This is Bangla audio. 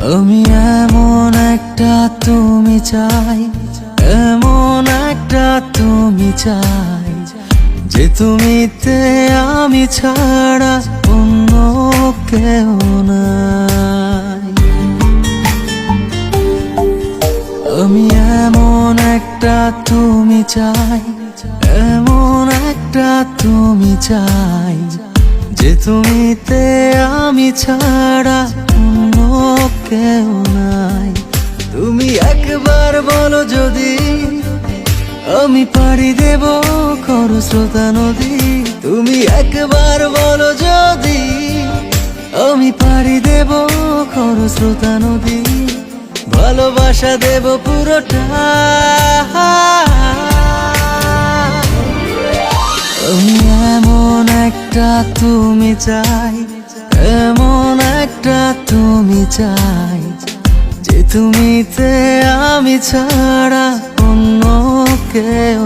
আমি এমন একটা তুমি চাই, এমন একটা তুমি চাই, যে তুমিতে আমি ছাড়া অন্য কেউ নাই। আমি এমন একটা তুমি চাই, এমন একটা তুমি চাই, যে তুমিতে আমি ছাড়া অন্য কেউ নাই। তুমি একবার বলো যদি আমি পাড়ি দেব খরস্রোতা নদী। তুমি একবার বলো যদি আমি পাড়ি দেব খরস্রোতা নদী। ভালোবাসা দেব পুরোটা। আমি এমন একটা তুমি চাই, এমন একটা তুমি চাই, যে তুমিতে আমি ছাড়া অন্য কেউ